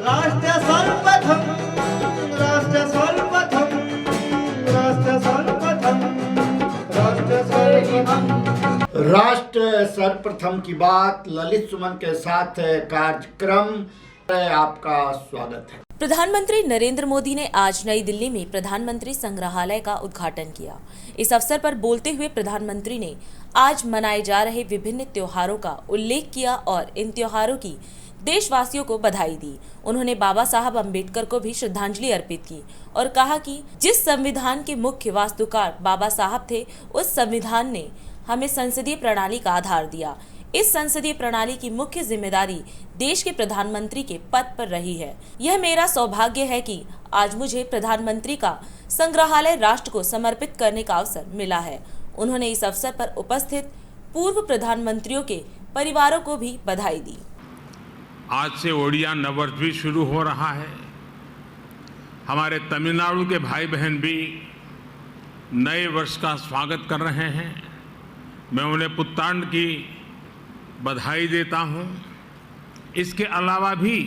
राष्ट्र सर्वप्रथम, राष्ट्र सर्वप्रथम, राष्ट्र सर्वप्रथम, राष्ट्र सर्वप्रथम। राष्ट्र सर्वप्रथम की बात ललित सुमन के साथ कार्यक्रम में आपका स्वागत है। प्रधानमंत्री नरेंद्र मोदी ने आज नई दिल्ली में प्रधानमंत्री संग्रहालय का उद्घाटन किया। इस अवसर पर बोलते हुए प्रधानमंत्री ने आज मनाए जा रहे विभिन्न त्योहारों का उल्लेख किया और इन त्योहारों की देशवासियों को बधाई दी। उन्होंने बाबा साहब अम्बेडकर को भी श्रद्धांजलि अर्पित की और कहा कि जिस संविधान के मुख्य वास्तुकार बाबा साहब थे, उस संविधान ने हमें संसदीय प्रणाली का आधार दिया। इस संसदीय प्रणाली की मुख्य जिम्मेदारी देश के प्रधानमंत्री के पद पर रही है। यह मेरा सौभाग्य है कि आज मुझे प्रधानमंत्री का संग्रहालय राष्ट्र को समर्पित करने का अवसर मिला है। उन्होंने इस अवसर पर उपस्थित पूर्व प्रधानमंत्रियों के परिवारों को भी बधाई दी। आज से ओडिया नववर्ष भी शुरू हो रहा है। हमारे तमिलनाडु के भाई बहन भी नए वर्ष का स्वागत कर रहे हैं। मैं उन्हें पुत्तांड की बधाई देता हूं। इसके अलावा भी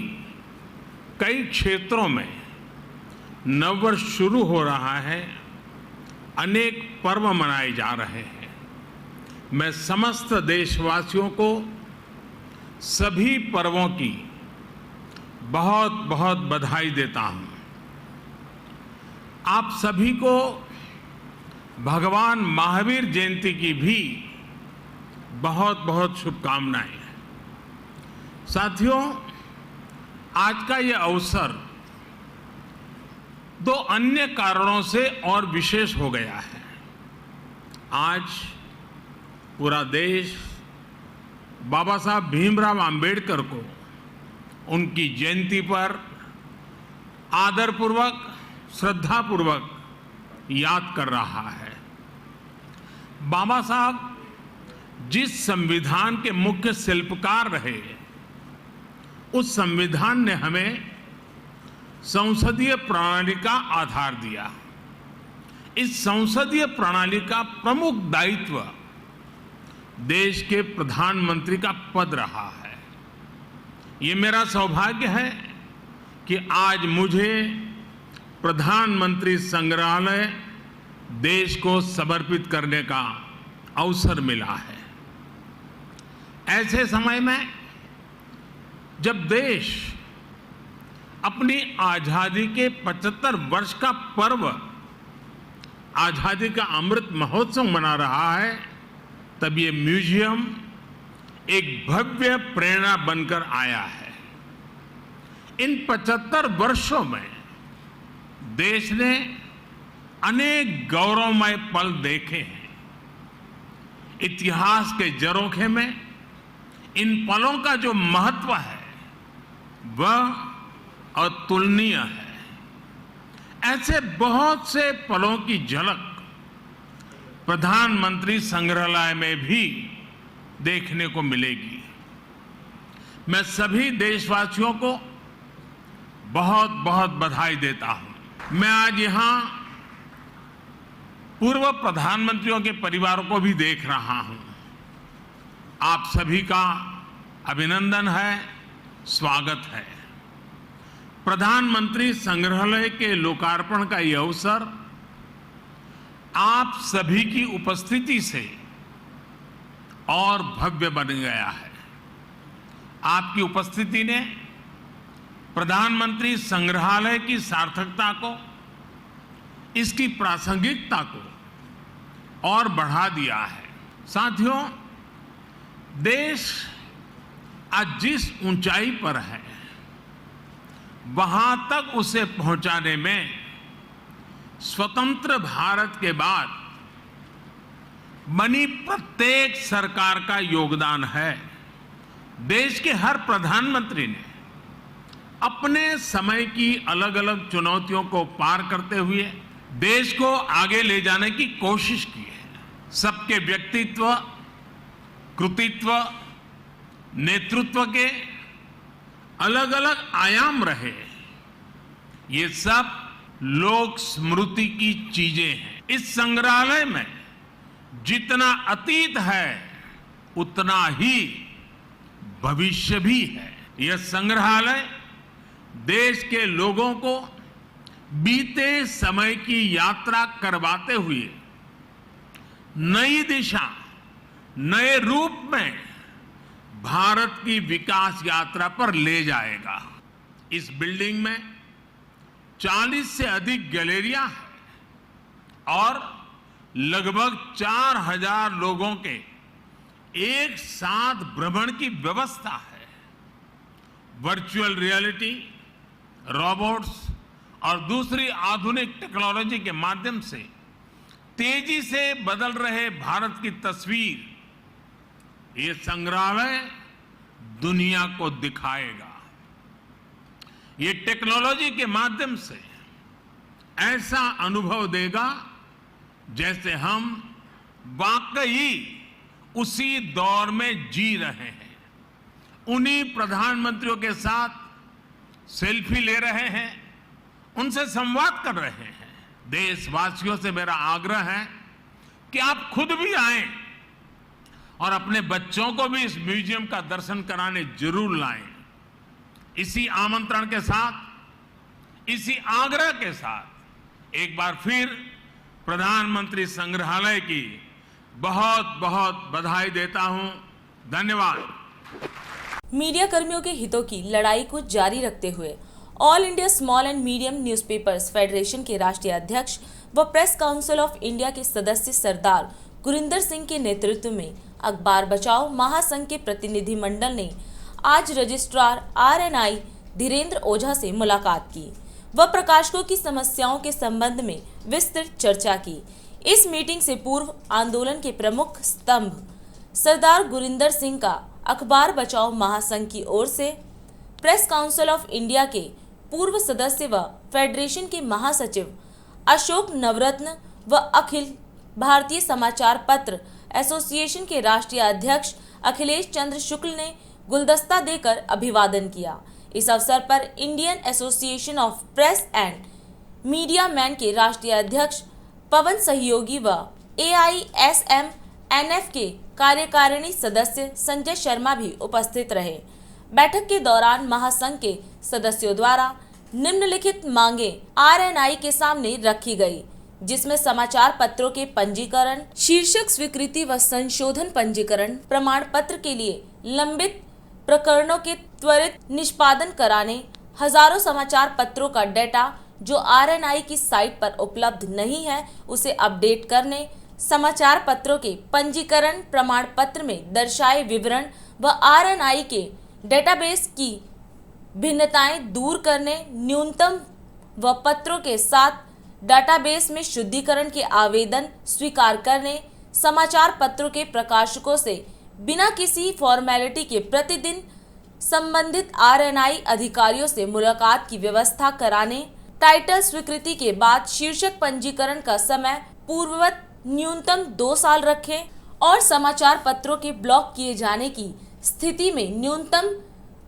कई क्षेत्रों में नववर्ष शुरू हो रहा है, अनेक पर्व मनाए जा रहे हैं। मैं समस्त देशवासियों को सभी पर्वों की बहुत बहुत बधाई देता हूं। आप सभी को भगवान महावीर जयंती की भी बहुत बहुत शुभकामनाएं। साथियों, आज का ये अवसर दो अन्य कारणों से और विशेष हो गया है। आज पूरा देश बाबा साहब भीमराव अंबेडकर को उनकी जयंती पर आदरपूर्वक, श्रद्धापूर्वक याद कर रहा है। बाबा साहब जिस संविधान के मुख्य शिल्पकार रहे, उस संविधान ने हमें संसदीय प्रणाली का आधार दिया। इस संसदीय प्रणाली का प्रमुख दायित्व देश के प्रधानमंत्री का पद रहा है। ये मेरा सौभाग्य है कि आज मुझे प्रधानमंत्री संग्रहालय देश को समर्पित करने का अवसर मिला है। ऐसे समय में जब देश अपनी आजादी के 75 वर्ष का पर्व, आजादी का अमृत महोत्सव मना रहा है, तब ये म्यूजियम एक भव्य प्रेरणा बनकर आया है। इन 75 वर्षों में देश ने अनेक गौरवमय पल देखे हैं। इतिहास के झरोखे में इन पलों का जो महत्व है वह अतुलनीय है। ऐसे बहुत से पलों की झलक प्रधानमंत्री संग्रहालय में भी देखने को मिलेगी। मैं सभी देशवासियों को बहुत बहुत बधाई देता हूं। मैं आज यहां पूर्व प्रधानमंत्रियों के परिवारों को भी देख रहा हूं। आप सभी का अभिनंदन है, स्वागत है। प्रधानमंत्री संग्रहालय के लोकार्पण का यह अवसर आप सभी की उपस्थिति से और भव्य बन गया है। आपकी उपस्थिति ने प्रधानमंत्री संग्रहालय की सार्थकता को, इसकी प्रासंगिकता को और बढ़ा दिया है। साथियों, देश आज जिस ऊंचाई पर है, वहां तक उसे पहुंचाने में स्वतंत्र भारत के बाद बनी प्रत्येक सरकार का योगदान है। देश के हर प्रधानमंत्री ने अपने समय की अलग अलग चुनौतियों को पार करते हुए देश को आगे ले जाने की कोशिश की है। सबके व्यक्तित्व, कृतित्व, नेतृत्व के अलग अलग आयाम रहे। ये सब लोक स्मृति की चीजें हैं। इस संग्रहालय में जितना अतीत है उतना ही भविष्य भी है। यह संग्रहालय देश के लोगों को बीते समय की यात्रा करवाते हुए नई दिशा, नए रूप में भारत की विकास यात्रा पर ले जाएगा। इस बिल्डिंग में 40 से अधिक गैलरियां हैं और लगभग 4000 लोगों के एक साथ भ्रमण की व्यवस्था है। वर्चुअल रियलिटी, रोबोट्स और दूसरी आधुनिक टेक्नोलॉजी के माध्यम से तेजी से बदल रहे भारत की तस्वीर ये संग्रहालय दुनिया को दिखाएगा। ये टेक्नोलॉजी के माध्यम से ऐसा अनुभव देगा जैसे हम वाकई उसी दौर में जी रहे हैं। उन्हीं प्रधानमंत्रियों के साथ सेल्फी ले रहे हैं, उनसे संवाद कर रहे हैं। देशवासियों से मेरा आग्रह है कि आप खुद भी आएं और अपने बच्चों को भी इस म्यूजियम का दर्शन कराने जरूर लाएं। इसी आमंत्रण के साथ, इसी आग्रह के साथ एक बार फिर प्रधानमंत्री संग्रहालय की बहुत बहुत बधाई देता हूं। धन्यवाद। मीडिया कर्मियों के हितों की लड़ाई को जारी रखते हुए all India small and medium newspapers federation के राष्ट्रीय अध्यक्ष व प्रेस काउंसिल ऑफ इंडिया के सदस्य सरदार गुरिंदर सिंह के नेतृत्व में अखबार बचाओ महासंघ के प्रतिनिधिमंडल ने आज रजिस्ट्रार RNI धीरेन्द्र ओझा से मुलाकात की व प्रकाशकों की समस्याओं के संबंध में विस्तृत चर्चा की। इस मीटिंग से पूर्व आंदोलन के प्रमुख स्तंभ सरदार गुरिंदर सिंह का अखबार बचाओ महासंघ की ओर से प्रेस काउंसिल ऑफ इंडिया के पूर्व सदस्य व फेडरेशन के महासचिव अशोक नवरत्न व अखिल भारतीय समाचार पत्र एसोसिएशन के राष्ट्रीय अध्यक्ष अखिलेश चंद्र शुक्ल ने गुलदस्ता देकर अभिवादन किया। इस अवसर पर Indian association of press and media man के राष्ट्रीय अध्यक्ष पवन सहयोगी व AISMNF के कार्यकारिणी सदस्य संजय शर्मा भी उपस्थित रहे। बैठक के दौरान महासंघ के सदस्यों द्वारा निम्नलिखित मांगे RNI के सामने रखी गई, जिसमें समाचार पत्रों के पंजीकरण, शीर्षक स्वीकृति व संशोधन पंजीकरण, प्रमाण पत्र के लिए लंबित प्रकरणों के त्वरित निष्पादन कराने, हजारों समाचार पत्रों का डेटा जो RNI की साइट पर उपलब्ध नहीं है उसे अपडेट करने, समाचार पत्रों के पंजीकरण प्रमाण पत्र में दर्शाए विवरण व RNI के डेटाबेस की भिन्नताएं दूर करने, न्यूनतम व पत्रों के साथ डेटाबेस में शुद्धिकरण के आवेदन स्वीकार करने, समाचार पत्रों के प्रकाशकों से बिना किसी फॉर्मेलिटी के प्रतिदिन संबंधित RNI अधिकारियों से मुलाकात की व्यवस्था कराने, टाइटल स्वीकृति के बाद शीर्षक पंजीकरण का समय पूर्ववत न्यूनतम 2 साल रखें और समाचार पत्रों के ब्लॉक किए जाने की स्थिति में न्यूनतम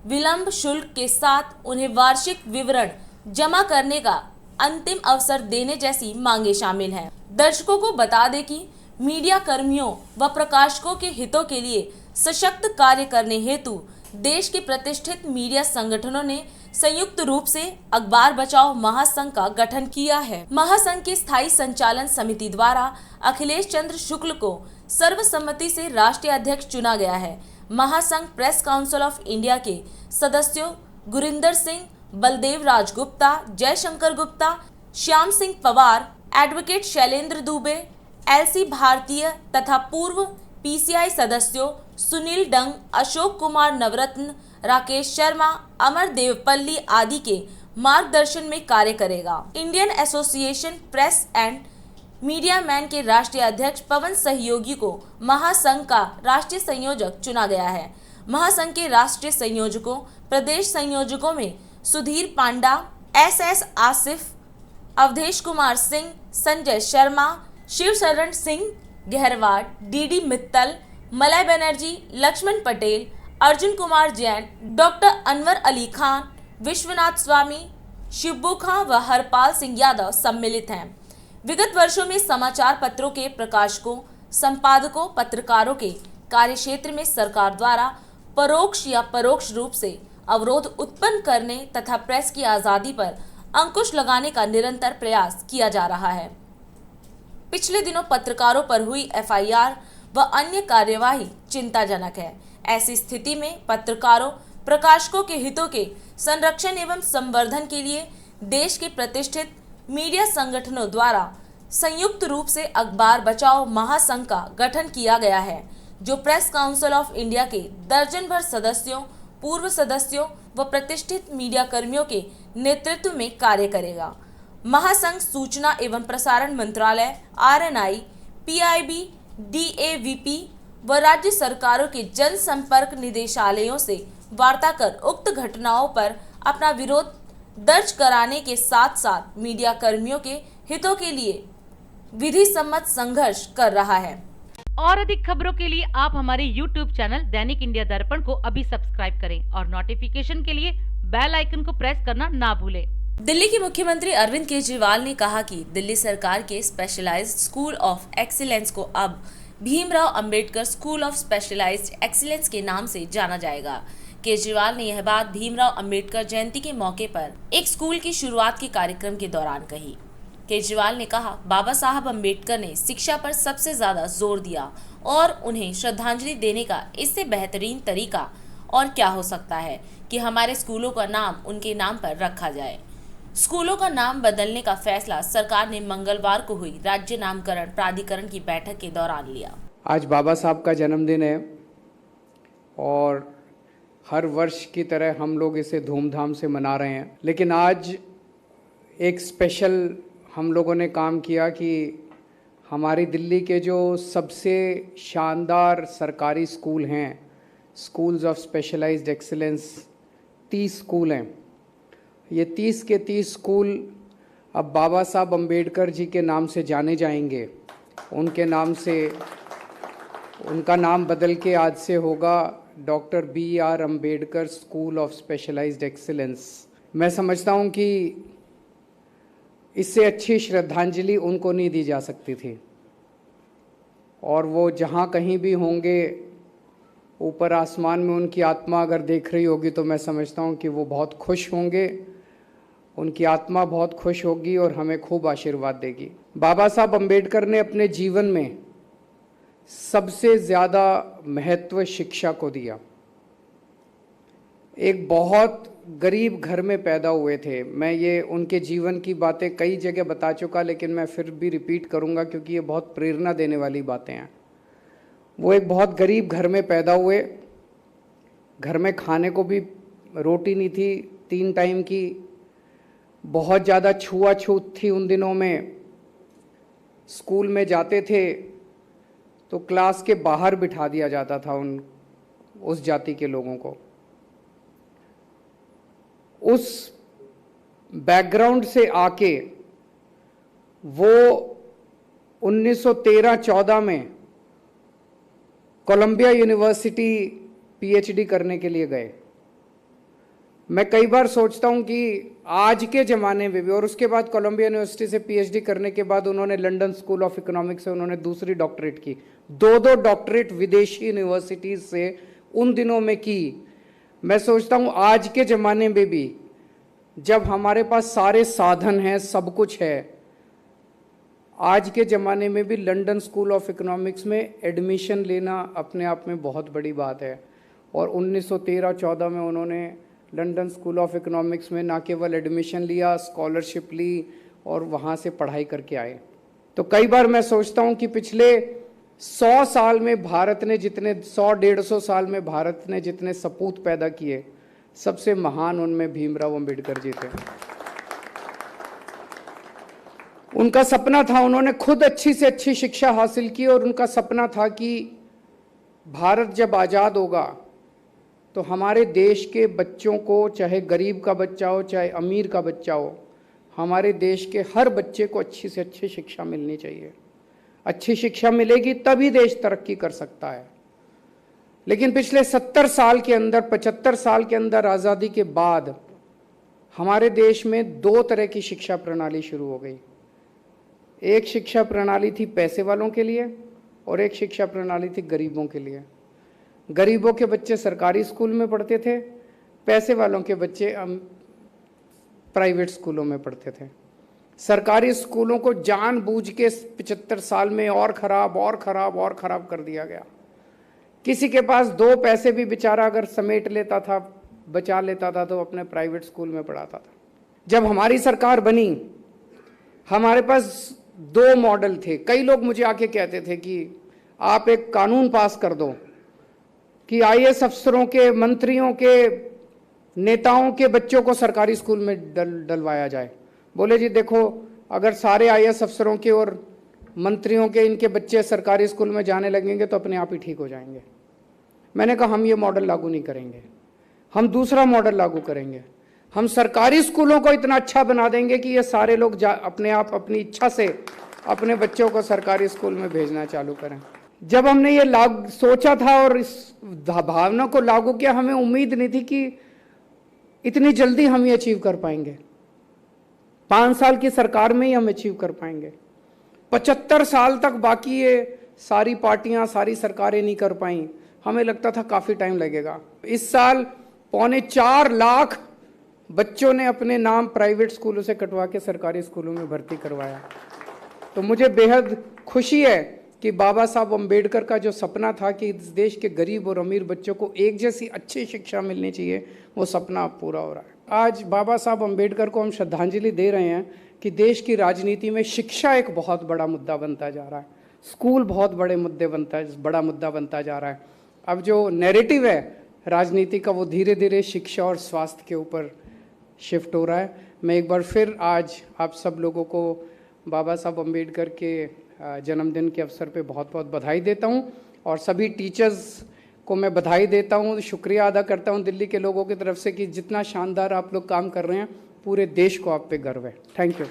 विलंब शुल्क के साथ उन्हें वार्षिक विवरण जमा करने का अंतिम अवसर देने जैसी मांगे शामिल हैं। दर्शकों को बता दें कि मीडिया कर्मियों व प्रकाशकों के हितों के लिए सशक्त कार्य करने हेतु देश के प्रतिष्ठित मीडिया संगठनों ने संयुक्त रूप से अखबार बचाओ महासंघ का गठन किया है। महासंघ की स्थायी संचालन समिति द्वारा अखिलेश चंद्र शुक्ल को सर्वसम्मति से राष्ट्रीय अध्यक्ष चुना गया है। महासंघ प्रेस काउंसिल ऑफ इंडिया के सदस्यों गुरिंदर सिंह, बलदेव राज गुप्ता, जयशंकर गुप्ता, श्याम सिंह पवार, एडवोकेट शैलेंद्र दुबे, LC भारतीय तथा पूर्व PCI सदस्यों सुनील डंग, अशोक कुमार नवरत्न, राकेश शर्मा, अमर देवपल्ली आदि के मार्गदर्शन में कार्य करेगा। Indian association press and media man के राष्ट्रीय अध्यक्ष पवन सहयोगी को महासंघ का राष्ट्रीय संयोजक चुना गया है। महासंघ के राष्ट्रीय संयोजकों, प्रदेश संयोजकों में सुधीर पांडा, SS Asif, Awadhesh Kumar Singh, Sanjay Sharma, Shiv Sharan Singh Gaharwar, DD Mittal, Malay Banerjee, Lakshman Patel, Arjun Kumar Jain, doctor Anwar Ali Khan, Vishwanath Swami, Shibbu Khan व हरपाल सिंह यादव सम्मिलित हैं। विगत वर्षों में समाचार पत्रों के प्रकाशकों, संपादकों, पत्रकारों के कार्यक्षेत्र में सरकार द्वारा परोक्ष या परोक्ष रूप से अवरोध उत्पन्न करने तथा प्रेस की आजादी पर अंकुश लगाने का निरंतर प्रयास किया जा रहा है। पिछले दिनों पत्रकारों पर हुई एफआईआर व अन्य कार्यवाही चिंताजनक है। ऐसी स्थिति में पत्रकारों, प्रकाशकों के हितों के संरक्षण एवं संवर्धन के लिए देश के प्रतिष्ठित मीडिया संगठनों द्वारा संयुक्त रूप से अखबार बचाओ महासंघ का गठन किया गया है, जो प्रेस काउंसिल ऑफ इंडिया के दर्जन भर सदस्यों, पूर्व सदस्यों व प्रतिष्ठित मीडिया कर्मियों के नेतृत्व में कार्य करेगा। महासंघ सूचना एवं प्रसारण मंत्रालय, आरएनआई, पीआईबी, डीएवीपी व राज्य सरकारों के जनसंपर्क निदेशालयों से वार्ता कर उक्त घटनाओं पर अपना विरोध दर्ज कराने के साथ साथ मीडिया कर्मियों के हितों के लिए विधि सम्मत संघर्ष कर रहा है। और अधिक खबरों के लिए आप हमारे YouTube चैनल दैनिक इंडिया दर्पण को अभी सब्सक्राइब करें और नोटिफिकेशन के लिए बेल आइकन को प्रेस करना ना भूलें। दिल्ली के मुख्यमंत्री अरविंद केजरीवाल ने कहा कि दिल्ली सरकार के स्पेशलाइज्ड स्कूल ऑफ एक्सीलेंस को अब Bhimrao Ambedkar school of specialised excellence के नाम से जाना जाएगा। केजरीवाल ने यह बात भीमराव अंबेडकर जयंती के मौके पर एक स्कूल की शुरुआत के कार्यक्रम के दौरान कही। केजरीवाल ने कहा, बाबा साहब अंबेडकर ने शिक्षा पर सबसे ज्यादा जोर दिया और उन्हें श्रद्धांजलि देने का इससे बेहतरीन तरीका और क्या हो सकता है कि हमारे स्कूलों का नाम उनके नाम पर रखा जाए। स्कूलों का नाम बदलने का फैसला सरकार ने मंगलवार को हुई राज्य नामकरण प्राधिकरण की बैठक के दौरान लिया। आज बाबा साहब का जन्मदिन है और हर वर्ष की तरह हम लोग इसे धूमधाम से मना रहे हैं, लेकिन आज एक स्पेशल हम लोगों ने काम किया कि हमारी दिल्ली के जो सबसे शानदार सरकारी स्कूल हैं, schools of specialised excellence, 30 school हैं। ये 30 के 30 स्कूल अब बाबा साहब अंबेडकर जी के नाम से जाने जाएंगे। उनके नाम से, उनका नाम बदल के आज से होगा doctor BR Ambedkar school of specialised excellence. मैं समझता हूँ कि इससे अच्छी श्रद्धांजलि उनको नहीं दी जा सकती थी और वो जहाँ कहीं भी होंगे, ऊपर आसमान में उनकी आत्मा अगर देख रही होगी तो मैं समझता हूँ कि वो बहुत खुश होंगे, उनकी आत्मा बहुत खुश होगी और हमें खूब आशीर्वाद देगी। बाबा साहब अंबेडकर ने अपने जीवन में सबसे ज़्यादा महत्व शिक्षा को दिया। एक बहुत गरीब घर में पैदा हुए थे। मैं ये उनके जीवन की बातें कई जगह बता चुका, लेकिन मैं फिर भी रिपीट करूँगा क्योंकि ये बहुत प्रेरणा देने वाली बातें हैं। वो एक बहुत गरीब घर में पैदा हुए। घर में खाने को भी रोटी नहीं थी 3 टाइम की। बहुत ज़्यादा छुआछूत थी उन दिनों में। स्कूल में जाते थे तो क्लास के बाहर बिठा दिया जाता था उस जाति के लोगों को। उस बैकग्राउंड से आके वो 1913-14 में कोलंबिया यूनिवर्सिटी PhD करने के लिए गए। मैं कई बार सोचता हूं कि आज के ज़माने में भी, और उसके बाद कोलंबिया यूनिवर्सिटी से PhD करने के बाद उन्होंने लंदन स्कूल ऑफ इकोनॉमिक्स से उन्होंने दूसरी डॉक्टरेट की। 2 डॉक्टरेट विदेशी यूनिवर्सिटीज़ से उन दिनों में की। मैं सोचता हूं आज के ज़माने में भी जब हमारे पास सारे साधन हैं, सब कुछ है, आज के ज़माने में भी लंदन स्कूल ऑफ इकोनॉमिक्स में एडमिशन लेना अपने आप में बहुत बड़ी बात है। और 1913-14 में उन्होंने लंदन स्कूल ऑफ इकोनॉमिक्स में ना केवल एडमिशन लिया, स्कॉलरशिप ली और वहाँ से पढ़ाई करके आए। तो कई बार मैं सोचता हूँ कि पिछले 100 साल में भारत ने जितने 100-150 साल में भारत ने जितने सपूत पैदा किए, सबसे महान उनमें भीमराव अंबेडकर जी थे। उनका सपना था, उन्होंने खुद अच्छी से अच्छी शिक्षा हासिल की और उनका सपना था कि भारत जब आज़ाद होगा तो हमारे देश के बच्चों को, चाहे गरीब का बच्चा हो चाहे अमीर का बच्चा हो, हमारे देश के हर बच्चे को अच्छी से अच्छी शिक्षा मिलनी चाहिए। अच्छी शिक्षा मिलेगी तभी देश तरक्की कर सकता है। लेकिन पिछले 70 साल के अंदर, 75 साल के अंदर आज़ादी के बाद हमारे देश में 2 तरह की शिक्षा प्रणाली शुरू हो गई। एक शिक्षा प्रणाली थी पैसे वालों के लिए और एक शिक्षा प्रणाली थी गरीबों के लिए। गरीबों के बच्चे सरकारी स्कूल में पढ़ते थे, पैसे वालों के बच्चे प्राइवेट स्कूलों में पढ़ते थे। सरकारी स्कूलों को जानबूझ के 75 साल में और खराब कर दिया गया। किसी के पास 2 पैसे भी बेचारा अगर समेट लेता था, बचा लेता था, तो अपने प्राइवेट स्कूल में पढ़ाता था। जब हमारी सरकार बनी, हमारे पास 2 मॉडल थे। कई लोग मुझे आके कहते थे कि आप एक कानून पास कर दो कि आईएएस अफसरों के, मंत्रियों के, नेताओं के बच्चों को सरकारी स्कूल में डलवाया जाए। बोले जी देखो, अगर सारे आईएएस अफसरों के और मंत्रियों के इनके बच्चे सरकारी स्कूल में जाने लगेंगे तो अपने आप ही ठीक हो जाएंगे। मैंने कहा हम ये मॉडल लागू नहीं करेंगे, हम दूसरा मॉडल लागू करेंगे। हम सरकारी स्कूलों को इतना अच्छा बना देंगे कि ये सारे लोग अपने आप अपनी इच्छा से अपने बच्चों को सरकारी स्कूल में भेजना चालू करें। जब हमने ये सोचा था और इस भावना को लागू किया, हमें उम्मीद नहीं थी कि इतनी जल्दी हम ये अचीव कर पाएंगे। 5 साल की सरकार में ही हम अचीव कर पाएंगे। 75 साल तक बाकी ये सारी पार्टियां, सारी सरकारें नहीं कर पाई। हमें लगता था काफ़ी टाइम लगेगा। इस साल 4.25 लाख बच्चों ने अपने नाम प्राइवेट स्कूलों से कटवा के सरकारी स्कूलों में भर्ती करवाया। तो मुझे बेहद खुशी है कि बाबा साहब अम्बेडकर का जो सपना था कि इस देश के गरीब और अमीर बच्चों को एक जैसी अच्छी शिक्षा मिलनी चाहिए, वो सपना अब पूरा हो रहा है। आज बाबा साहब अम्बेडकर को हम श्रद्धांजलि दे रहे हैं कि देश की राजनीति में शिक्षा एक बहुत बड़ा मुद्दा बनता जा रहा है, स्कूल बहुत बड़ा मुद्दा बनता जा रहा है। अब जो नैरेटिव है राजनीति का, वो धीरे धीरे शिक्षा और स्वास्थ्य के ऊपर शिफ्ट हो रहा है। मैं एक बार फिर आज आप सब लोगों को बाबा साहब अम्बेडकर के जन्मदिन के अवसर पे बहुत बहुत बधाई देता हूं, और सभी टीचर्स को मैं बधाई देता हूं, शुक्रिया अदा करता हूं दिल्ली के लोगों की तरफ से कि जितना शानदार आप लोग काम कर रहे हैं, पूरे देश को आप पे गर्व है। Thank you.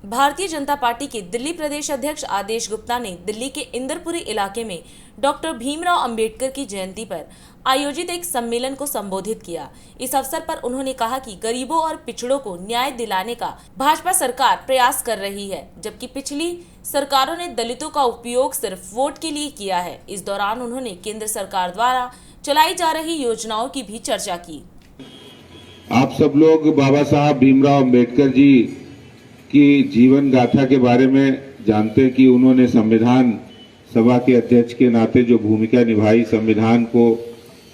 Bharatiya Janata party के दिल्ली प्रदेश अध्यक्ष आदेश गुप्ता ने दिल्ली के इंदरपुरी इलाके में डॉक्टर भीमराव अंबेडकर की जयंती पर आयोजित एक सम्मेलन को संबोधित किया। इस अवसर पर उन्होंने कहा कि गरीबों और पिछड़ों को न्याय दिलाने का भाजपा सरकार प्रयास कर रही है, जबकि पिछली सरकारों ने दलितों का उपयोग सिर्फ वोट के लिए किया है। इस दौरान उन्होंने केंद्र सरकार द्वारा चलाई जा रही योजनाओं की भी चर्चा की। आप सब लोग बाबा साहब भीमराव अंबेडकर जी की जीवन गाथा के बारे में जानते कि उन्होंने संविधान सभा के अध्यक्ष के नाते जो भूमिका निभाई संविधान को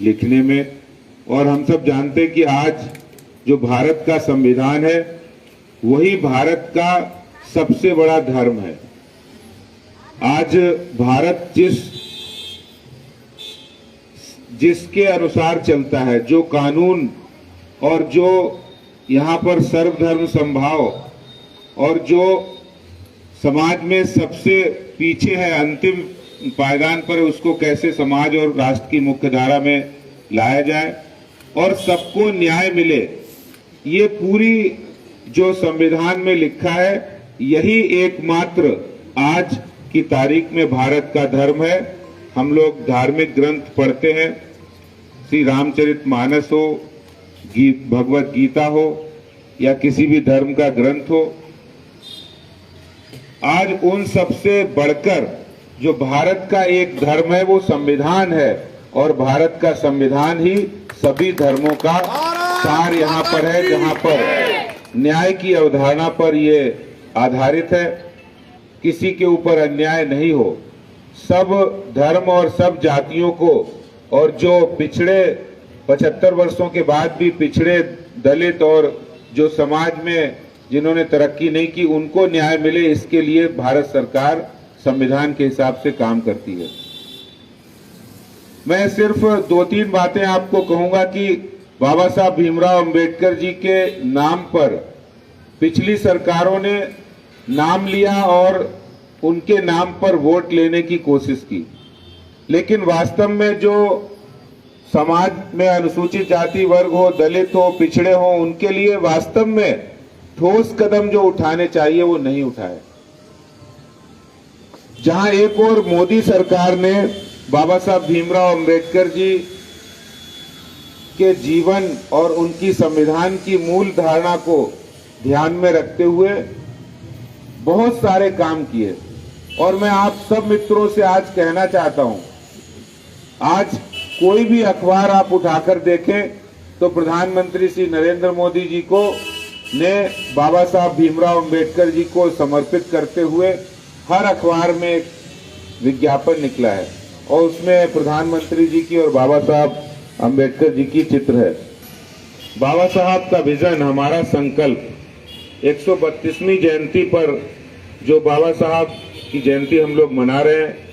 लिखने में, और हम सब जानते कि आज जो भारत का संविधान है वही भारत का सबसे बड़ा धर्म है। आज भारत जिसके अनुसार चलता है, जो कानून और जो यहाँ पर सर्वधर्म समभाव और जो समाज में सबसे पीछे है, अंतिम पायदान पर, उसको कैसे समाज और राष्ट्र की मुख्य धारा में लाया जाए और सबको न्याय मिले, ये पूरी जो संविधान में लिखा है, यही एकमात्र आज की तारीख में भारत का धर्म है। हम लोग धार्मिक ग्रंथ पढ़ते हैं, श्री रामचरितमानस हो, भगवत गीता हो या किसी भी धर्म का ग्रंथ हो, आज उन सबसे बढ़कर जो भारत का एक धर्म है वो संविधान है, और भारत का संविधान ही सभी धर्मों का सार यहाँ पर है, जहाँ पर न्याय की अवधारणा पर ये आधारित है। किसी के ऊपर अन्याय नहीं हो, सब धर्म और सब जातियों को, और जो पिछड़े 75 वर्षों के बाद भी पिछड़े दलित और जो समाज में जिन्होंने तरक्की नहीं की, उनको न्याय मिले, इसके लिए भारत सरकार संविधान के हिसाब से काम करती है। मैं सिर्फ 2-3 बातें आपको कहूंगा कि बाबा साहब भीमराव अंबेडकर जी के नाम पर पिछली सरकारों ने नाम लिया और उनके नाम पर वोट लेने की कोशिश की, लेकिन वास्तव में जो समाज में अनुसूचित जाति वर्ग हो, दलित हो, पिछड़े हो, उनके लिए वास्तव में ठोस कदम जो उठाने चाहिए वो नहीं उठाए। जहां एक और मोदी सरकार ने बाबा साहब भीमराव अंबेडकर जी के जीवन और उनकी संविधान की मूल धारणा को ध्यान में रखते हुए बहुत सारे काम किए, और मैं आप सब मित्रों से आज कहना चाहता हूं, आज कोई भी अखबार आप उठाकर देखें, तो प्रधानमंत्री श्री नरेंद्र मोदी जी को ने बाबा साहब भीमराव अंबेडकर जी को समर्पित करते हुए हर अखबार में एक विज्ञापन निकला है और उसमें प्रधानमंत्री जी की और बाबा साहब अंबेडकर जी की चित्र है। बाबा साहब का विजन, हमारा संकल्प, 132वीं जयंती पर जो बाबा साहब की जयंती हम लोग मना रहे हैं,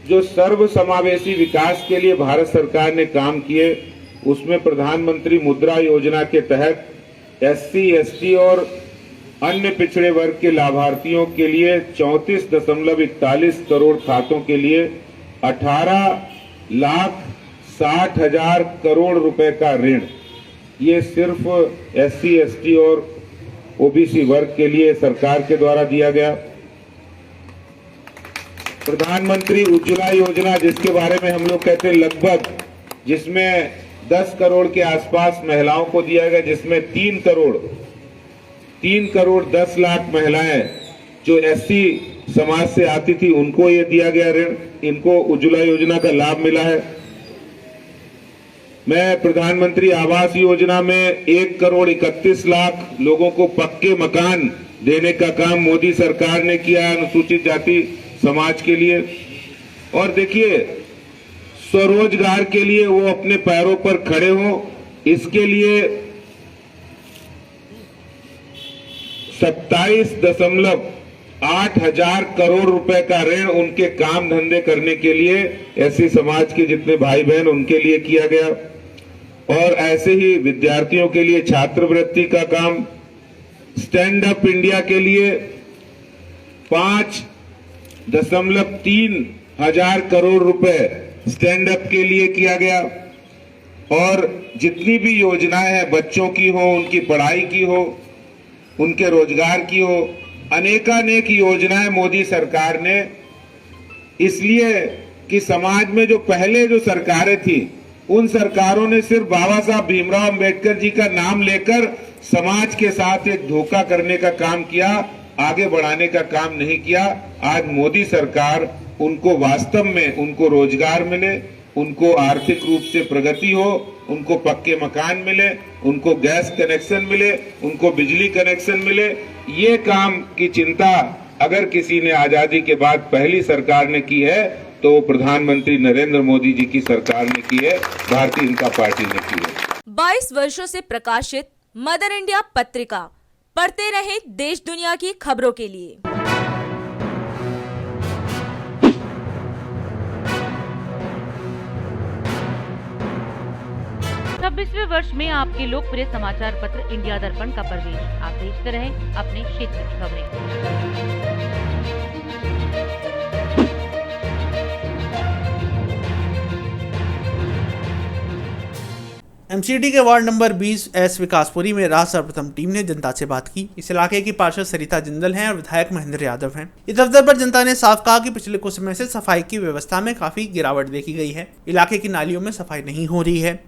जो सर्व समावेशी विकास के लिए भारत सरकार ने काम किए, उसमें प्रधानमंत्री मुद्रा योजना के तहत SC, ST और अन्य पिछड़े वर्ग के लाभार्थियों के लिए 34.41 करोड़ खातों के लिए 18,60,000 करोड़ रुपए का ऋण, ये सिर्फ SC, ST और OBC वर्ग के लिए सरकार के द्वारा दिया गया। प्रधानमंत्री उज्ज्वला योजना, जिसके बारे में हम लोग कहते हैं लगभग, जिसमें 10 करोड़ के आसपास महिलाओं को दिया गया, जिसमें 3 करोड़ 10 लाख महिलाएं जो SC समाज से आती थी उनको ये दिया गया ऋण, इनको उज्ज्वला योजना का लाभ मिला है। मैं प्रधानमंत्री आवास योजना में 1 करोड़ 31 लाख लोगों को पक्के मकान देने का काम मोदी सरकार ने किया अनुसूचित जाति समाज के लिए। और देखिए, स्वरोजगार के लिए वो अपने पैरों पर खड़े हों, इसके लिए 27.8 हजार करोड़ रुपए का ऋण उनके काम धंधे करने के लिए ऐसे समाज के जितने भाई बहन उनके लिए किया गया। और ऐसे ही विद्यार्थियों के लिए छात्रवृत्ति का काम, स्टैंड अप इंडिया के लिए 5.3 हजार करोड़ रुपए स्टैंड अप के लिए किया गया। और जितनी भी योजनाएं हैं, बच्चों की हो, उनकी पढ़ाई की हो, उनके रोजगार की हो, अनेकानेक योजनाएं मोदी सरकार ने, इसलिए कि समाज में जो पहले जो सरकारें थी, उन सरकारों ने सिर्फ बाबा साहब भीमराव अंबेडकर जी का नाम लेकर समाज के साथ एक धोखा करने का काम किया, आगे बढ़ाने का काम नहीं किया। आज मोदी सरकार उनको वास्तव में उनको रोजगार मिले, उनको आर्थिक रूप से प्रगति हो, उनको पक्के मकान मिले, उनको गैस कनेक्शन मिले, उनको बिजली कनेक्शन मिले, ये काम की चिंता अगर किसी ने आजादी के बाद पहली सरकार ने की है तो वो प्रधानमंत्री नरेंद्र मोदी जी की सरकार ने की है, भारतीय जनता पार्टी ने की है। 22 वर्षों से प्रकाशित मदर इंडिया पत्रिका, पढ़ते रहे देश दुनिया की खबरों के लिए। 26वें वर्ष में आपके लोकप्रिय समाचार पत्र इंडिया दर्पण का प्रवेश। आप देखते रहें अपने क्षेत्र की खबरें। एमसीडी के वार्ड नंबर 20 विकासपुरी में राज सर्वप्रथम टीम ने जनता से बात की। इस इलाके की पार्षद सरिता जिंदल हैं और विधायक महेंद्र यादव हैं। इस अवसर पर जनता ने साफ कहा कि पिछले कुछ समय से सफाई की व्यवस्था में काफी गिरावट देखी गई है। इलाके की नालियों में सफाई नहीं हो रही है।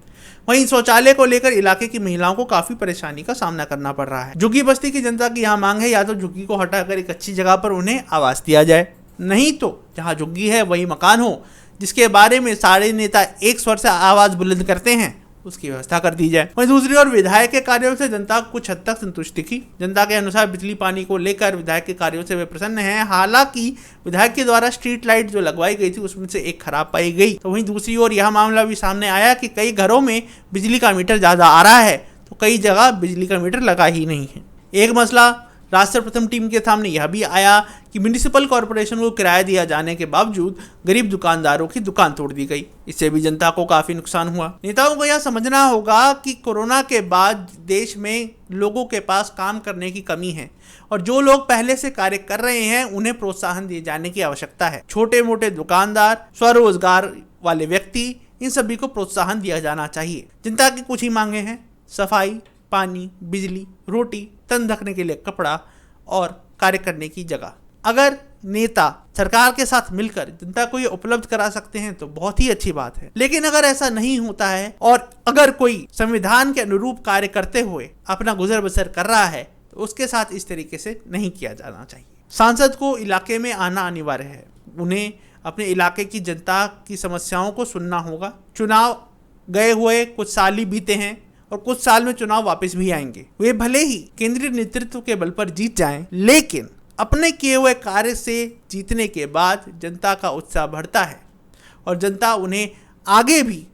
वहीं शौचालय को लेकर इलाके की महिलाओं को काफी परेशानी का सामना करना पड़ रहा है। झुग्गी बस्ती की जनता की यहाँ मांग है, या तो झुग्गी को हटाकर एक अच्छी जगह पर उन्हें आवास दिया जाए, नहीं तो जहाँ झुग्गी है वही मकान हो, जिसके बारे में सारे नेता एक स्वर से आवाज बुलंद करते हैं, उसकी व्यवस्था कर दी जाए। वहीं दूसरी ओर विधायक के कार्यों से जनता कुछ हद तक संतुष्ट दिखी। जनता के अनुसार बिजली पानी को लेकर विधायक के कार्यों से वे प्रसन्न हैं। हालांकि विधायक के द्वारा स्ट्रीट लाइट जो लगवाई गई थी उसमें से एक खराब पाई गई। तो वहीं दूसरी ओर यह मामला भी सामने आया कि कई घरों में बिजली का मीटर ज्यादा आ रहा है तो कई जगह बिजली का मीटर लगा ही नहीं है। एक मसला राज सर्वप्रथम टीम के सामने यह भी आया कि म्युनिसिपल कॉरपोरेशन को किराया दिया जाने के बावजूद गरीब दुकानदारों की दुकान तोड़ दी गई। इससे भी जनता को काफी नुकसान हुआ। नेताओं को यह समझना होगा कि कोरोना के बाद देश में लोगों के पास काम करने की कमी है और जो लोग पहले से कार्य कर रहे हैं उन्हें प्रोत्साहन दिए जाने की आवश्यकता है। छोटे मोटे दुकानदार, स्वरोजगार वाले व्यक्ति, इन सभी को प्रोत्साहन दिया जाना चाहिए। जनता की कुछ ही मांगे हैं: सफाई, पानी, बिजली, रोटी, तन ढकने के लिए कपड़ा और कार्य करने की जगह। अगर नेता सरकार के साथ मिलकर जनता को ये उपलब्ध करा सकते हैं तो बहुत ही अच्छी बात है। लेकिन अगर ऐसा नहीं होता है और अगर कोई संविधान के अनुरूप कार्य करते हुए अपना गुजर बसर कर रहा है तो उसके साथ इस तरीके से नहीं किया जाना चाहिए। सांसद को इलाके में आना अनिवार्य है। उन्हें अपने इलाके की जनता की समस्याओं को सुनना होगा। चुनाव गए हुए कुछ साल ही बीते हैं और कुछ साल में चुनाव वापस भी आएंगे। वे भले ही केंद्रीय नेतृत्व के बल पर जीत जाएं, लेकिन अपने किए हुए कार्य से जीतने के बाद जनता का उत्साह बढ़ता है और जनता उन्हें आगे भी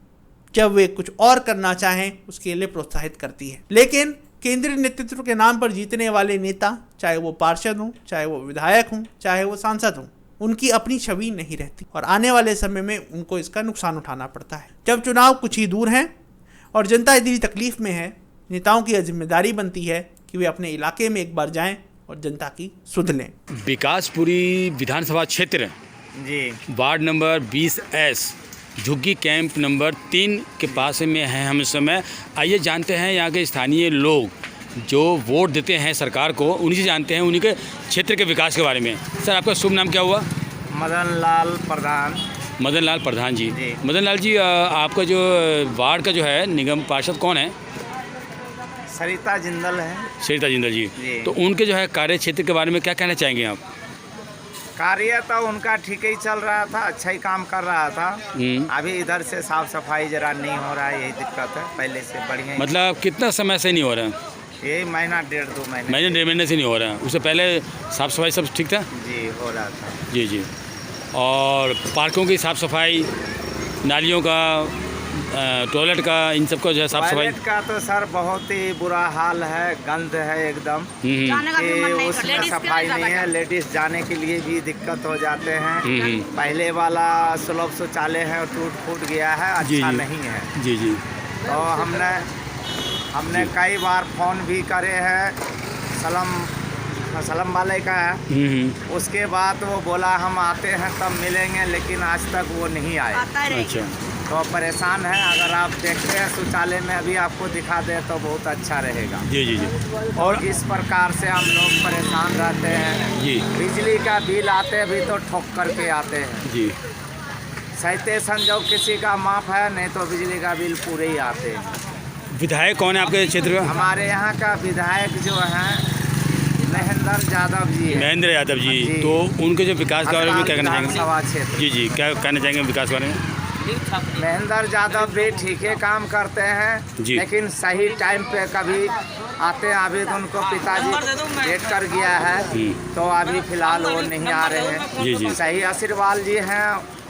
जब वे कुछ और करना चाहें उसके लिए प्रोत्साहित करती है। लेकिन केंद्रीय नेतृत्व के नाम पर जीतने वाले नेता, चाहे वो पार्षद हों, चाहे वो विधायक हों, चाहे वो सांसद हों, उनकी अपनी छवि नहीं रहती और आने वाले समय में उनको इसका नुकसान उठाना पड़ता है। जब चुनाव कुछ ही दूर हैं और जनता इतनी तकलीफ में है, नेताओं की जिम्मेदारी बनती है कि वे अपने इलाके में एक बार जाएं और जनता की सुध लें। विकासपुरी विधानसभा क्षेत्र जी वार्ड नंबर 20S झुग्गी कैंप नंबर 3 के पास में हैं हम इस समय। आइए जानते हैं यहाँ के स्थानीय लोग जो वोट देते हैं सरकार को, उन्हीं से जानते हैं उन्हीं के क्षेत्र के विकास के बारे में। सर, आपका शुभ नाम क्या हुआ? मदन लाल प्रधान। मदन लाल प्रधान जी। जी। मदन लाल जी, आपका जो वार्ड का जो है निगम पार्षद कौन है? सरिता जिंदल है। सरिता जिंदल जी। जी। तो उनके जो है कार्य क्षेत्र के बारे में क्या कहना चाहेंगे आप? कार्य तो उनका ठीक ही चल रहा था, अच्छा ही काम कर रहा था। अभी इधर से साफ सफाई जरा नहीं हो रहा है, यही दिक्कत है। पहले से बढ़िया ही। मतलब कितना समय से नहीं हो रहा है? यही महीना 1.5-2 महीने। डेढ़ महीने से नहीं हो रहा है। उससे पहले साफ़ सफाई सब ठीक था? जी, हो रहा था। जी जी। और पार्कों की साफ़ सफाई, नालियों का, टॉयलेट का, इन सब का जो है साफ़ सफाई? टॉयलेट का तो सर बहुत ही बुरा हाल है, गंद है एकदम कि उसमें सफाई नहीं है। लेडीज़ जाने के लिए भी दिक्कत हो जाते हैं। पहले वाला सुलभ शौचालय है टूट फूट गया है, अच्छा नहीं है। जी जी। तो हमने कई बार फ़ोन भी करे हैं, सलम वाले का है। उसके बाद वो बोला हम आते हैं तब मिलेंगे, लेकिन आज तक वो नहीं आए। अच्छा। तो परेशान है। अगर आप देखते हैं शौचालय में अभी आपको दिखा दे तो बहुत अच्छा रहेगा। जी जी जी। और इस प्रकार से हम लोग परेशान रहते हैं। जी। बिजली का बिल आते भी तो ठोक करके आते हैं। जी। सहते संजोग किसी का माफ है, नहीं तो बिजली का बिल पूरे ही आते हैं। विधायक कौन है आपके क्षेत्र का? हमारे यहाँ का विधायक जो है महेंद्र यादव जी है। महेंद्र यादव जी। तो उनके जो विकास के बारे में क्या कहना चाहेंगे? विधानसभा क्षेत्र। जी जी, क्या कहना चाहेंगे विकास के बारे में? महेंद्र यादव भी ठीक है काम करते हैं, लेकिन सही टाइम पे कभी आते हैं। अभी तो उनको पिताजी डेट कर गया है, तो अभी फिलहाल वो नहीं आ रहे हैं। जी जी। सही आशीर्वाद जी हैं,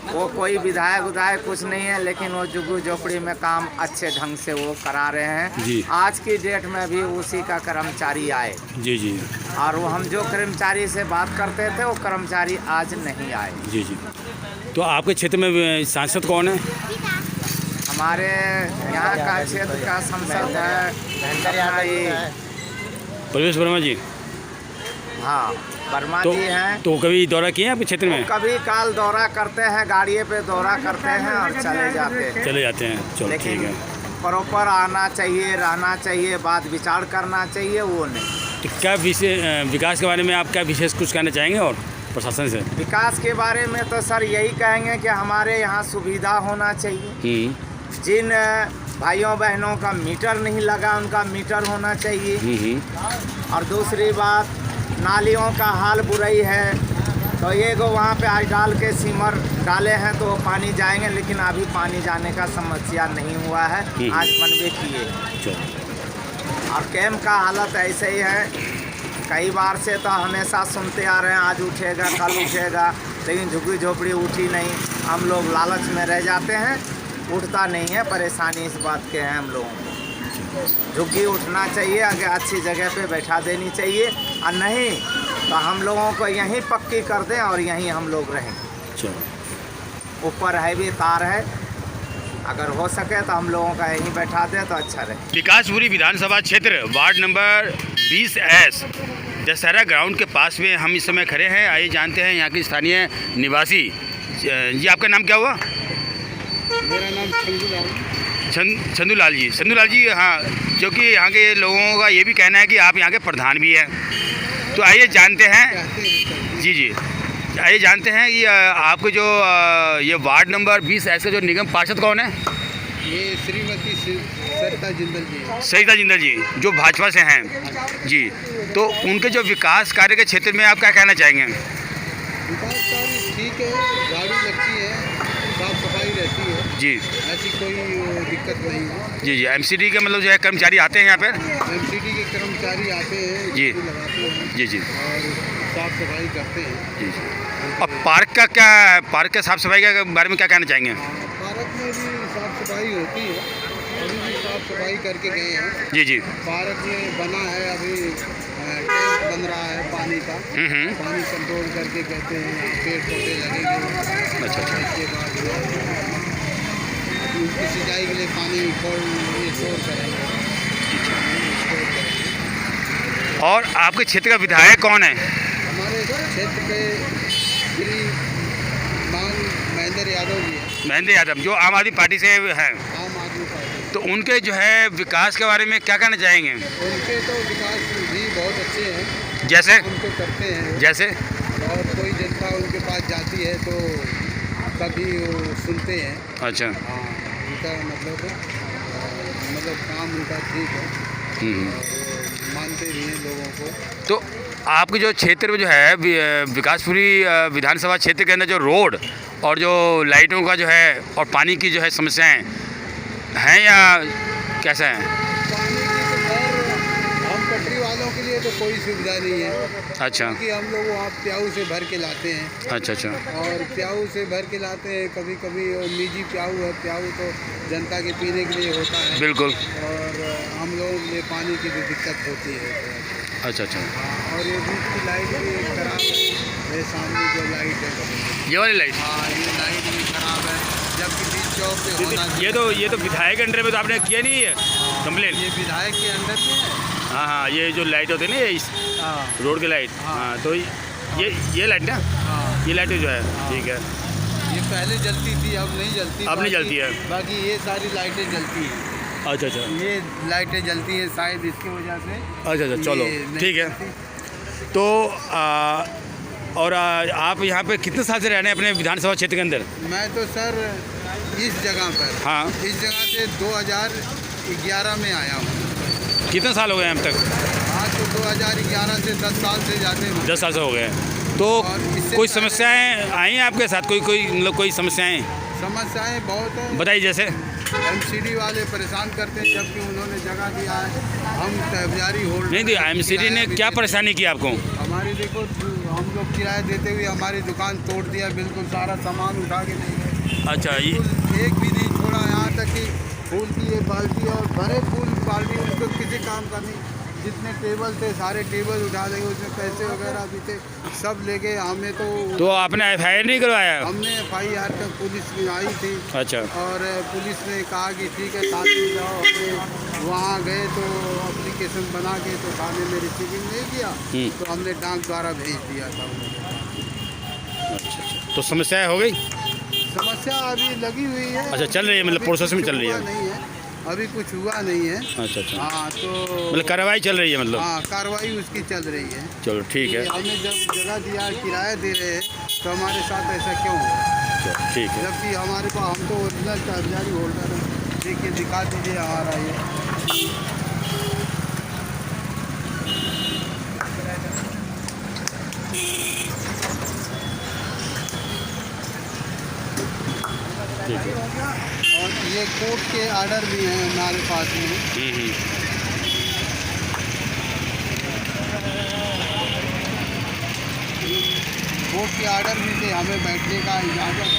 वो कोई विधायक कुछ नहीं है, लेकिन वो झुग्गी झोपड़ी में काम अच्छे ढंग से वो करा रहे हैं। जी। आज की डेट में भी उसी का कर्मचारी आए। जी जी। और वो हम जो कर्मचारी से बात करते थे वो कर्मचारी आज नहीं आए। जी जी। तो आपके क्षेत्र में सांसद कौन है? हमारे यहाँ का क्षेत्र का सांसद है प्रवेश वर्मा जी। हाँ, वर्मा तो, जी हैं। तो कभी दौरा किए आपके क्षेत्र में? कभी काल दौरा करते हैं, गाड़ी पे दौरा करते हैं और चले जाते हैं। चले जाते हैं। चलो ठीक लेकिन है। प्रॉपर आना चाहिए, रहना चाहिए, बात विचार करना चाहिए, वो नहीं। तो क्या विकास के बारे में आप क्या विशेष कुछ कहना चाहेंगे और प्रशासन से? विकास के बारे में तो सर यही कहेंगे कि हमारे यहाँ सुविधा होना चाहिए। जिन भाइयों बहनों का मीटर नहीं लगा उनका मीटर होना चाहिए। और दूसरी बात, नालियों का हाल बुराई है। तो ये को वहाँ पे आज डाल के सीमर डाले हैं तो वो पानी जाएंगे, लेकिन अभी पानी जाने का समस्या नहीं हुआ है, आज बनवे किए। और कैंप का हालत ऐसे ही है, कई बार से तो हमेशा सुनते आ रहे हैं आज उठेगा कल उठेगा, लेकिन झुग्गी झोपड़ी उठी नहीं। हम लोग लालच में रह जाते हैं, उठता नहीं है। परेशानी इस बात के हैं हम लोगों को। झुग्गी उठना चाहिए, आगे अच्छी जगह पे बैठा देनी चाहिए, और नहीं तो हम लोगों को यहीं पक्की कर दें और यहीं हम लोग रहें। ऊपर है भी तार है, अगर हो सके तो हम लोगों का यहीं बैठा दें तो अच्छा रहे। विकासपुरी विधानसभा क्षेत्र ward number 20S Dussehra ground के पास में हम इस समय खड़े हैं। आइए जानते हैं यहाँ के स्थानीय निवासी। जी, आपका नाम क्या हुआ? मेरा नाम चंदूलाल जी। चंदूलाल जी, हाँ, क्योंकि यहाँ के लोगों का ये भी कहना है कि आप यहाँ के प्रधान भी हैं, तो आइए जानते हैं। जी जी, आइए जानते हैं कि आपको जो ये वार्ड नंबर 20S का जो निगम पार्षद कौन है? ये श्रीमती सरिता जिंदल जी। सरिता जिंदल जी, जो भाजपा से हैं। जी, तो उनके जो विकास कार्य के क्षेत्र में आप क्या कहना चाहेंगे? विकास कार्य ठीक है, गाड़ी लगती है, साफ सफाई रहती है। जी, ऐसी कोई दिक्कत नहीं है। जी। एमसीडी के मतलब जो है कर्मचारी आते हैं यहाँ पर? एमसीडी के कर्मचारी आते हैं, जी, लगाते हैं जी, और साफ सफाई करते हैं। जी। अब पार्क का क्या, पार्क के साफ सफाई के बारे में क्या कहना चाहेंगे? पार्क में भी साफ सफाई होती है, अभी भी साफ सफाई करके गए हैं। जी। पार्क में बना है, अभी टैंक बन रहा है पानी का, पानी कंट्रोल करके कहते हैं यहाँ पेड़ पौधे लगेंगे। अच्छा। इसके बाद अभी उसकी सिंचाई के लिए पानी स्टोर करेंगे। और आपके क्षेत्र का विधायक कौन है? हमारे क्षेत्र के श्री महेंद्र यादव जी हैं। महेंद्र यादव जो आम आदमी पार्टी से हैं, आम आदमी पार्टी। तो उनके जो है विकास के बारे में क्या कहना चाहेंगे? उनके तो विकास भी बहुत अच्छे हैं, जैसे उनको करते हैं। जैसे और कोई जनता उनके पास जाती है तो कभी वो सुनते हैं। अच्छा। हाँ, उनका मतलब काम उनका ठीक है, और मानते भी हैं लोगों को। तो आपके जो क्षेत्र में जो है विकासपुरी विधानसभा क्षेत्र के अंदर जो रोड और जो लाइटों का जो है और पानी की जो है समस्याएं हैं या कैसा है? पानी की तो खैर हम पटरी वालों के लिए तो कोई सुविधा नहीं है। अच्छा। क्योंकि हम लोग वहाँ प्याऊ से भर के लाते हैं। अच्छा। और प्याऊ से भर के लाते हैं, कभी कभी निजी प्याऊ है, प्याऊ तो जनता के पीने के लिए होता है। बिल्कुल। और हम लोगों के लिए पानी की भी दिक्कत होती है। अच्छा। और ये बीच की लाइट भी खराब है, ये सामने जो लाइट है, ये वाली लाइट? हाँ, ये लाइट भी खराब है, जबकि बीच चौक पे होना चाहिए। ये तो विधायक के अंडर में तो आपने किया नहीं है कंप्लेन? ये विधायक के अंदर में है। हाँ, ये जो लाइट होती है ना, इस रोड की लाइट। हाँ, तो ये लाइट ना? हाँ, ये लाइट जो है, ठीक है। ये पहले जलती थी, अब नहीं जलती। अब नहीं जलती है। बाकी ये सारी लाइटें जलती हैं। अच्छा। ये लाइटें जलती हैं शायद इसकी वजह से। अच्छा, चलो ठीक है। तो और आप यहाँ पे कितने साल से रह रहे हैं अपने विधानसभा क्षेत्र के अंदर? मैं तो सर इस जगह पर, हाँ, इस जगह से 2011 में आया हूँ। कितने साल हो गए अब तक? हाँ, तो 2011 से 10 साल से ज़्यादा हैं। 10 साल से हो गए। तो कोई समस्याएं आई हैं आपके साथ? कोई कोई समस्याएं बहुत हैं। बताइए। जैसे एमसीडी वाले परेशान करते हैं, जबकि उन्होंने जगह दिया है। हम तहबजारी होल्ड नहीं, एमसीडी ने क्या परेशानी की आपको? हमारी देखो, हम लोग किराया देते हुए हमारी दुकान तोड़ दिया, बिल्कुल सारा सामान उठा के ले गए। अच्छा। एक भी नहीं छोड़ा, यहाँ तक कि फूल की ये बाल्टी और भरे फूल बाल्टी, उसको किसी काम का नहीं। जितने टेबल थे सारे टेबल उठा लेंगे, उसमें पैसे वगैरह भी थे, सब ले गए। हमें तो आपने एफआईआर नहीं करवाया? हमने एफआईआर तक पुलिस में आई थी। अच्छा। और पुलिस ने कहा कि ठीक है थाने में जाओ। हमने वहाँ गए तो एप्लीकेशन बना के तो थाने में रिसीविंग नहीं किया, तो हमने डाक द्वारा भेज दिया था। अच्छा। तो समस्या हो गई? समस्या अभी लगी हुई है। अच्छा, चल रही है, मतलब प्रोसेस में चल रही है? नहीं है, अभी कुछ हुआ नहीं है। अच्छा। हाँ, तो मतलब कार्रवाई चल रही है? मतलब हाँ, कार्रवाई उसकी चल रही है। चलो ठीक है। हमें जब जगह दिया, किराया दे रहे हैं, तो हमारे साथ ऐसा क्यों हो? ठीक है। जबकि हमारे पास, हम तो ओरिजिनल तहबजारी होल्डर हैं। देखिए, दिखा दीजिए हमारा ये। और ये कोर्ट के आर्डर भी हैं हमारे पास में। कोर्ट के आर्डर भी थे, हमें बैठने का इजाज़त,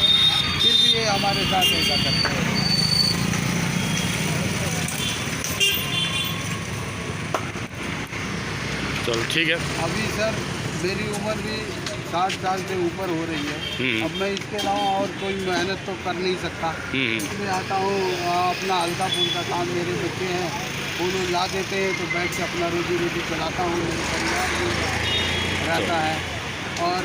फिर भी ये हमारे साथ ऐसा करते हैं। चलो ठीक है। अभी सर मेरी उम्र भी 60 साल से ऊपर हो रही है। अब मैं इसके अलावा और कोई मेहनत तो कर नहीं सकता। इसलिए आता हूँ, अपना हल्का फुल्का काम, मेरे बच्चे हैं फूल ला देते हैं तो बैठ के अपना रोजी रोटी चलाता हूँ, मेरे परिवार भी रहता है। और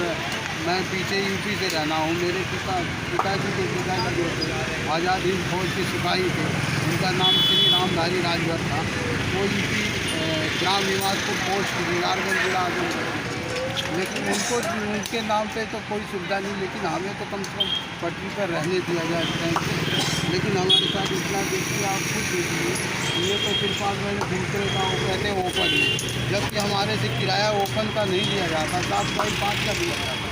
मैं पीछे यूपी से रहना हूँ। मेरे पिताजी के पिताजी जो थे आज़ाद हिंद फौज के सिपाही थे, उनका नाम श्री रामधारी राजभर था। वो यूपी ग्राम निवासपुर पोस्ट बिगारगंज जिला आजमगढ़, लेकिन उनको उनके नाम पे तो कोई सुविधा नहीं, लेकिन हमें तो कम से कम पटरी पर रहने दिया जाए। लेकिन हमारे साथ इतना देखिए, आप खुद देखिए, ये तो तिरपाल मैंने दूसरे का वो कहते हैं ओपन है, जबकि हमारे से किराया ओपन का नहीं लिया जाता, 7 बाई 5 का दिया जाता।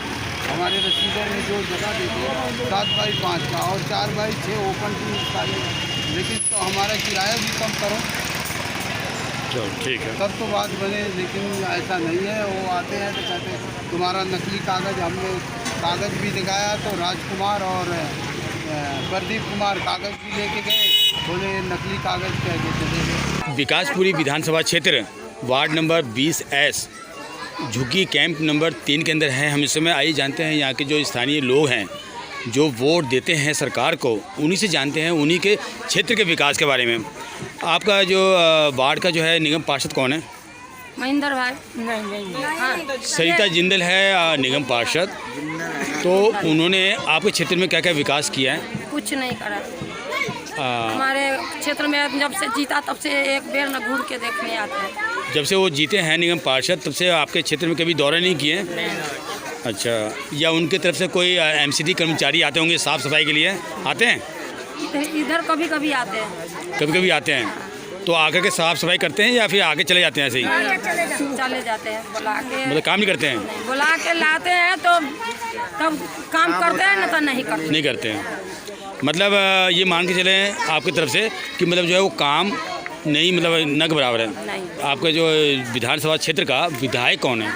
हमारे रसीदों में जो जगह देते हैं 7x5 का और 4x6 ओपन टू निकाले, लेकिन तो हमारा किराया भी कम करो। चलो ठीक है। तब तो बात बने, लेकिन ऐसा नहीं है। वो आते हैं तो कहते हैं तुम्हारा नकली कागज़, हमने कागज़ भी दिखाया तो राजकुमार और प्रदीप कुमार कागज़ भी लेके गए, बोले नकली कागज़ कह के चले गए। विकासपुरी विधानसभा क्षेत्र वार्ड नंबर 20S झुग्गी कैंप नंबर 3 के अंदर है हम इस समय। आइए जानते हैं यहाँ के जो स्थानीय लोग हैं जो वोट देते हैं सरकार को, उन्हीं से जानते हैं उन्हीं के क्षेत्र के विकास के बारे में। आपका जो वार्ड का जो है निगम पार्षद कौन है? महेंद्र भाई। नहीं। हाँ। सरिता जिंदल है निगम पार्षद। तो उन्होंने आपके क्षेत्र में क्या क्या विकास किया है? कुछ नहीं करा। हमारे क्षेत्र में जब से जीता तब से एक बेर न घूर के देखने आते हैं। जब से वो जीते हैं निगम पार्षद तब से आपके क्षेत्र में कभी दौरा नहीं किए? अच्छा, या उनके तरफ से कोई MCD कर्मचारी आते होंगे साफ़ सफाई के लिए? आते हैं इधर कभी कभी आते हैं। कभी कभी आते हैं तो आकर के साफ़ सफाई करते हैं या फिर आगे चले जाते हैं ऐसे ही? चले जाते हैं, बुला के। मतलब काम नहीं करते हैं? बुला के लाते हैं तो तब काम करते हैं, ना तो नहीं करते। नहीं करते हैं। मतलब ये मान के चलें आपकी तरफ से कि मतलब जो है वो काम नहीं, मतलब न के बराबर है। नहीं। आपके जो विधानसभा क्षेत्र का विधायक कौन है?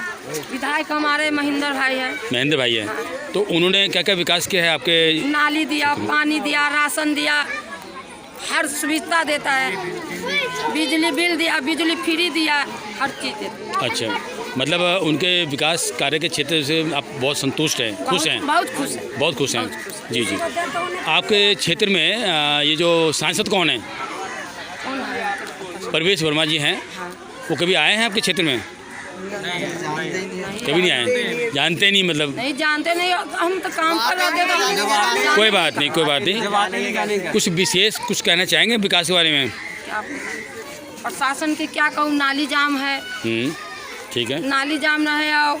विधायक हमारे महेंद्र भाई है। महेंद्र भाई है। तो उन्होंने क्या क्या विकास किया है आपके? नाली दिया, पानी दिया, राशन दिया, हर सुविधा देता है। बिजली बिल दिया, बिजली फ्री दिया, हर चीज़ देता। अच्छा, मतलब उनके विकास कार्य के क्षेत्र से आप बहुत संतुष्ट हैं, खुश हैं? बहुत खुश हैं। बहुत खुश हैं। जी जी। आपके क्षेत्र में ये जो सांसद कौन है? परवेश वर्मा जी हैं। वो कभी आए हैं आपके क्षेत्र में? कभी नहीं आए। जानते नहीं? मतलब नहीं जानते, नहीं, हम तो काम कर रहे थे। कोई बात नहीं, कोई बात नहीं। कुछ विशेष कुछ कहना चाहेंगे विकास के बारे में? प्रशासन के क्या कहूँ, नाली जाम है। ठीक है। नाली जाम न है और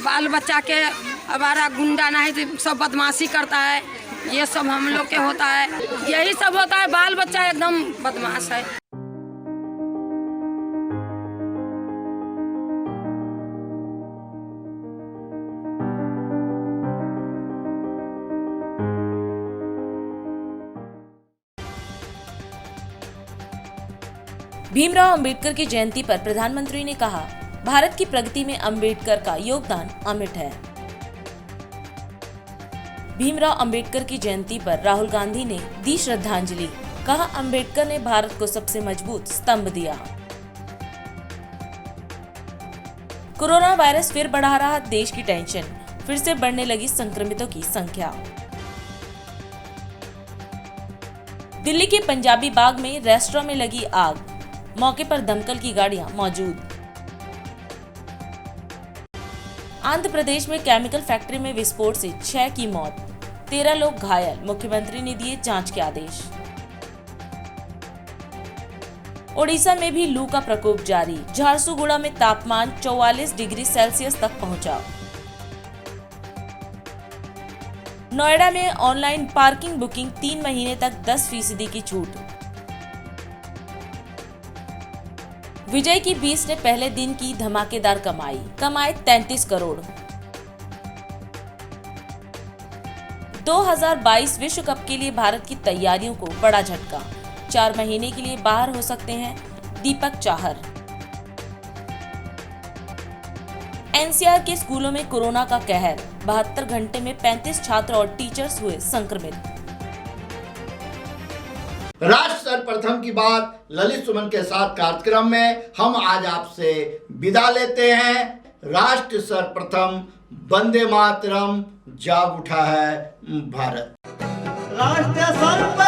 बाल बच्चा के हमारा गुंडा नहीं तो सब बदमाशी करता है, ये सब हम लोग के होता है, यही सब होता है। बाल बच्चा एकदम बदमाश है। भीमराव अंबेडकर की जयंती पर प्रधानमंत्री ने कहा, भारत की प्रगति में अंबेडकर का योगदान अमिट है। भीमराव अंबेडकर की जयंती पर राहुल गांधी ने दी श्रद्धांजलि। कहा, अंबेडकर ने भारत को सबसे मजबूत स्तंभ दिया। कोरोना वायरस फिर बढ़ा रहा देश की टेंशन, फिर से बढ़ने लगी संक्रमितों की संख्या। दिल्ली के पंजाबी बाग में रेस्टोरेंट में लगी आग, मौके पर दमकल की गाड़ियां मौजूद। आंध्र प्रदेश में केमिकल फैक्ट्री में विस्फोट से 6 की मौत, 13 लोग घायल, मुख्यमंत्री ने दिए जांच के आदेश। ओडिशा में भी लू का प्रकोप जारी, झारसुगुड़ा में तापमान 44 डिग्री सेल्सियस तक पहुंचा। नोएडा में ऑनलाइन पार्किंग बुकिंग 3 महीने तक 10% की छूट। विजय की 20 ने पहले दिन की धमाकेदार कमाए 33 करोड़। 2022 विश्व कप के लिए भारत की तैयारियों को बड़ा झटका, 4 महीने के लिए बाहर हो सकते हैं दीपक चाहर। एनसीआर के स्कूलों में कोरोना का कहर, 72 घंटे में 35 छात्र और टीचर्स हुए संक्रमित। राष्ट्र सर्वप्रथम की बात ललित सुमन के साथ कार्यक्रम में हम आज आपसे विदा लेते हैं। राष्ट्र सर्वप्रथम, वंदे मातरम, जाग उठा है भारत। राष्ट्र सर्वप्रथम।